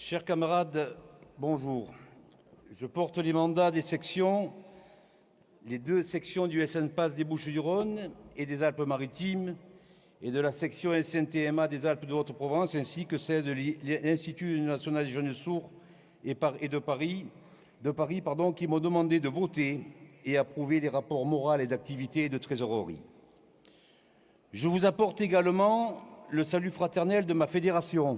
Chers camarades, bonjour. Je porte les mandats des sections, les deux sections du SNPAS des Bouches-du-Rhône et des Alpes-Maritimes et de la section SNTMA des Alpes de Haute-Provence, ainsi que celle de l'Institut national des jeunes sourds et de Paris, qui m'ont demandé de voter et approuver les rapports moraux et d'activité et de trésorerie. Je vous apporte également le salut fraternel de ma fédération,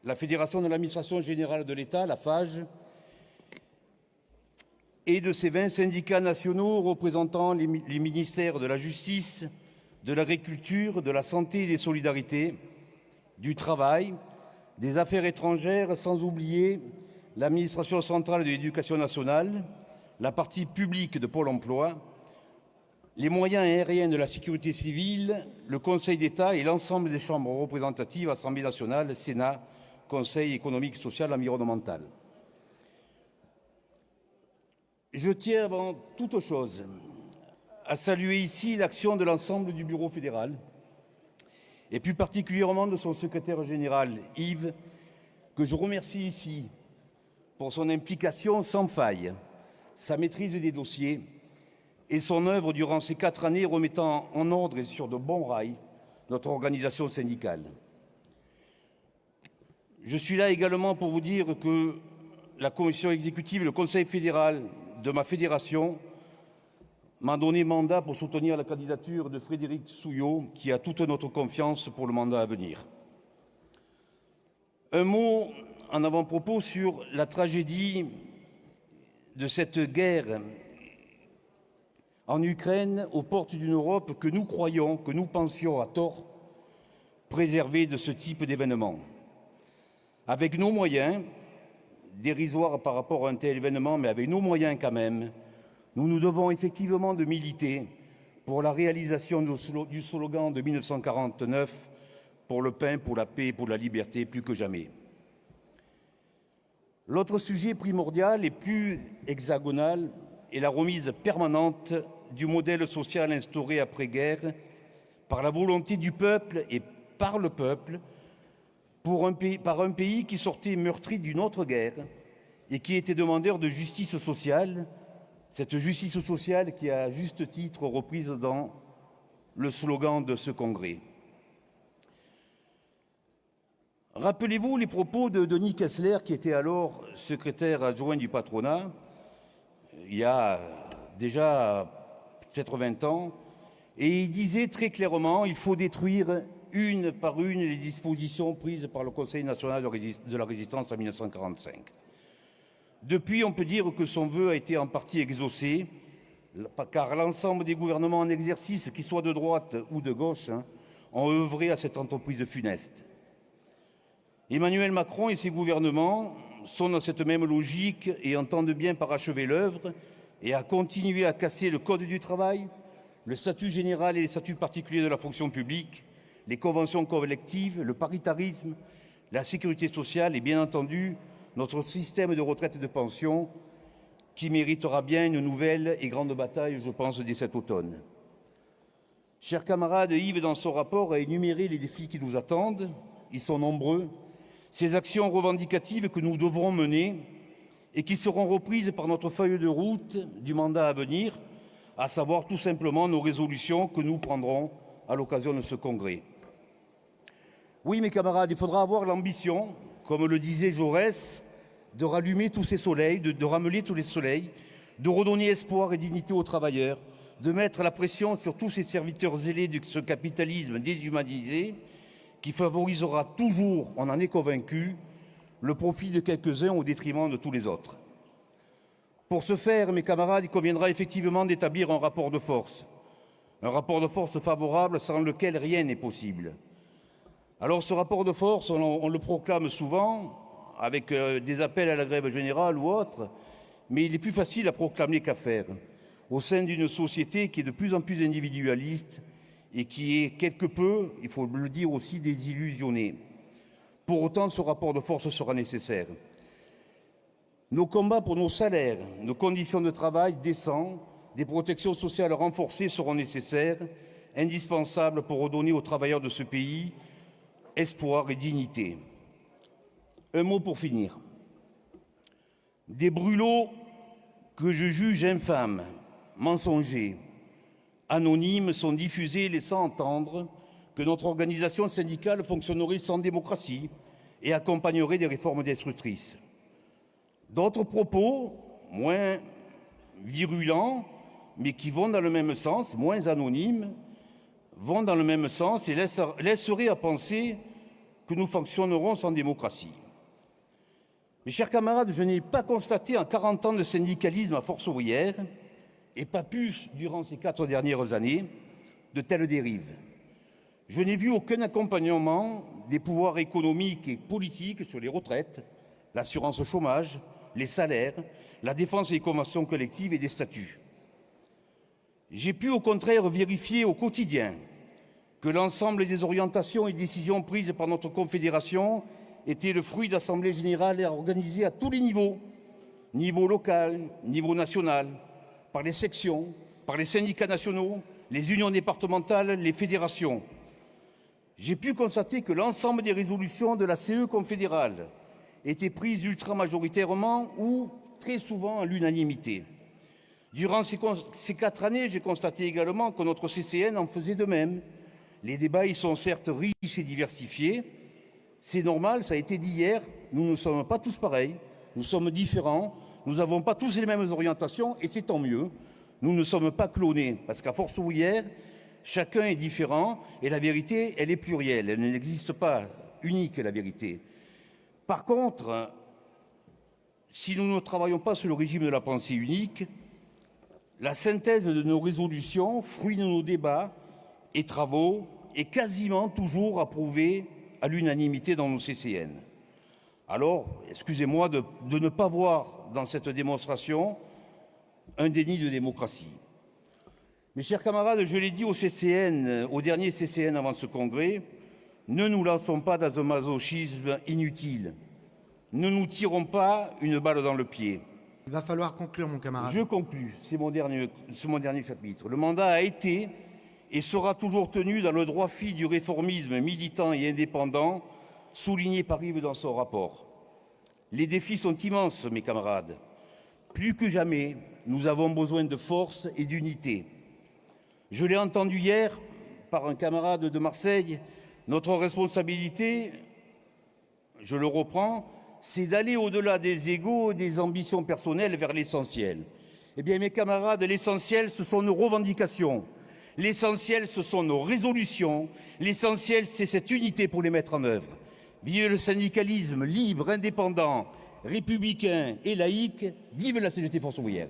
la Fédération de l'administration générale de l'État, la FAGE, et de ses 20 syndicats nationaux représentant les ministères de la Justice, de l'Agriculture, de la Santé et des Solidarités, du Travail, des Affaires étrangères, sans oublier l'administration centrale de l'Éducation nationale, la partie publique de Pôle emploi, les moyens aériens de la sécurité civile, le Conseil d'État et l'ensemble des chambres représentatives, Assemblée nationale, Sénat, Conseil économique, social et environnemental. Je tiens avant toute chose à saluer ici l'action de l'ensemble du Bureau fédéral et plus particulièrement de son secrétaire général, Yves, que je remercie ici pour son implication sans faille, sa maîtrise des dossiers et son œuvre durant ces 4 années remettant en ordre et sur de bons rails notre organisation syndicale. Je suis là également pour vous dire que la commission exécutive et le conseil fédéral de ma fédération m'a donné mandat pour soutenir la candidature de Frédéric Souillot, qui a toute notre confiance pour le mandat à venir. Un mot en avant-propos sur la tragédie de cette guerre en Ukraine, aux portes d'une Europe que nous croyons, que nous pensions à tort, préservée de ce type d'événement. Avec nos moyens, dérisoires par rapport à un tel événement, mais avec nos moyens quand même, nous nous devons effectivement de militer pour la réalisation du slogan de 1949 « Pour le pain, pour la paix, pour la liberté, plus que jamais ». L'autre sujet primordial et plus hexagonal est la remise permanente du modèle social instauré après-guerre par la volonté du peuple et par le peuple, par un pays qui sortait meurtri d'une autre guerre et qui était demandeur de justice sociale, cette justice sociale qui est à juste titre reprise dans le slogan de ce congrès. Rappelez-vous les propos de Denis Kessler, qui était alors secrétaire adjoint du patronat, il y a déjà peut-être 20 ans, et il disait très clairement « il faut détruire une par une les dispositions prises par le Conseil national de la résistance en 1945 ». Depuis, on peut dire que son vœu a été en partie exaucé, car l'ensemble des gouvernements en exercice, qu'ils soient de droite ou de gauche, ont œuvré à cette entreprise funeste. Emmanuel Macron et ses gouvernements sont dans cette même logique et entendent bien parachever l'œuvre et à continuer à casser le Code du travail, le statut général et les statuts particuliers de la fonction publique, les conventions collectives, le paritarisme, la sécurité sociale et bien entendu notre système de retraite et de pension qui méritera bien une nouvelle et grande bataille, je pense, dès cet automne. Chers camarades, Yves, dans son rapport, a énuméré les défis qui nous attendent. Ils sont nombreux. Ces actions revendicatives que nous devrons mener et qui seront reprises par notre feuille de route du mandat à venir, à savoir tout simplement nos résolutions que nous prendrons à l'occasion de ce congrès. Oui, mes camarades, il faudra avoir l'ambition, comme le disait Jaurès, de rallumer tous ces soleils, de rameler tous les soleils, de redonner espoir et dignité aux travailleurs, de mettre la pression sur tous ces serviteurs zélés de ce capitalisme déshumanisé qui favorisera toujours, on en est convaincu, le profit de quelques-uns au détriment de tous les autres. Pour ce faire, mes camarades, il conviendra effectivement d'établir un rapport de force favorable sans lequel rien n'est possible. Alors ce rapport de force, on le proclame souvent, avec des appels à la grève générale ou autre, mais il est plus facile à proclamer qu'à faire, au sein d'une société qui est de plus en plus individualiste et qui est quelque peu, il faut le dire aussi, désillusionnée. Pour autant, ce rapport de force sera nécessaire. Nos combats pour nos salaires, nos conditions de travail décents, des protections sociales renforcées seront nécessaires, indispensables pour redonner aux travailleurs de ce pays espoir et dignité. Un mot pour finir. Des brûlots que je juge infâmes, mensongers, anonymes sont diffusés laissant entendre que notre organisation syndicale fonctionnerait sans démocratie et accompagnerait des réformes destructrices. D'autres propos, moins virulents, mais qui vont dans le même sens, moins anonymes, vont dans le même sens et laisseraient à penser que nous fonctionnerons sans démocratie. Mes chers camarades, je n'ai pas constaté en 40 ans de syndicalisme à Force ouvrière, et pas plus durant ces 4 dernières années, de telles dérives. Je n'ai vu aucun accompagnement des pouvoirs économiques et politiques sur les retraites, l'assurance chômage, les salaires, la défense des conventions collectives et des statuts. J'ai pu au contraire vérifier au quotidien que l'ensemble des orientations et décisions prises par notre Confédération étaient le fruit d'assemblées générales organisées à tous les niveaux, niveau local, niveau national, par les sections, par les syndicats nationaux, les unions départementales, les fédérations. J'ai pu constater que l'ensemble des résolutions de la CE confédérale étaient prises ultramajoritairement ou très souvent à l'unanimité. Durant ces 4 années, j'ai constaté également que notre CCN en faisait de même. Les débats y sont certes riches et diversifiés. C'est normal, ça a été dit hier, nous ne sommes pas tous pareils, nous sommes différents, nous n'avons pas tous les mêmes orientations et c'est tant mieux. Nous ne sommes pas clonés parce qu'à Force ouvrière, chacun est différent et la vérité, elle est plurielle, elle n'existe pas unique la vérité. Par contre, si nous ne travaillons pas sur le régime de la pensée unique, la synthèse de nos résolutions, fruit de nos débats et travaux, est quasiment toujours approuvée à l'unanimité dans nos CCN. Alors, excusez-moi de ne pas voir dans cette démonstration un déni de démocratie. Mes chers camarades, je l'ai dit au dernier CCN avant ce congrès, ne nous lançons pas dans un masochisme inutile. Ne nous tirons pas une balle dans le pied. Il va falloir conclure, mon camarade. Je conclus, c'est mon dernier chapitre. Le mandat a été et sera toujours tenu dans le droit fil du réformisme militant et indépendant, souligné par Yves dans son rapport. Les défis sont immenses, mes camarades. Plus que jamais, nous avons besoin de force et d'unité. Je l'ai entendu hier par un camarade de Marseille, notre responsabilité, je le reprends, c'est d'aller au-delà des égos et des ambitions personnelles vers l'essentiel. Eh bien, mes camarades, l'essentiel, ce sont nos revendications. L'essentiel, ce sont nos résolutions. L'essentiel, c'est cette unité pour les mettre en œuvre. Vive le syndicalisme libre, indépendant, républicain et laïque. Vive la CGT Force ouvrière.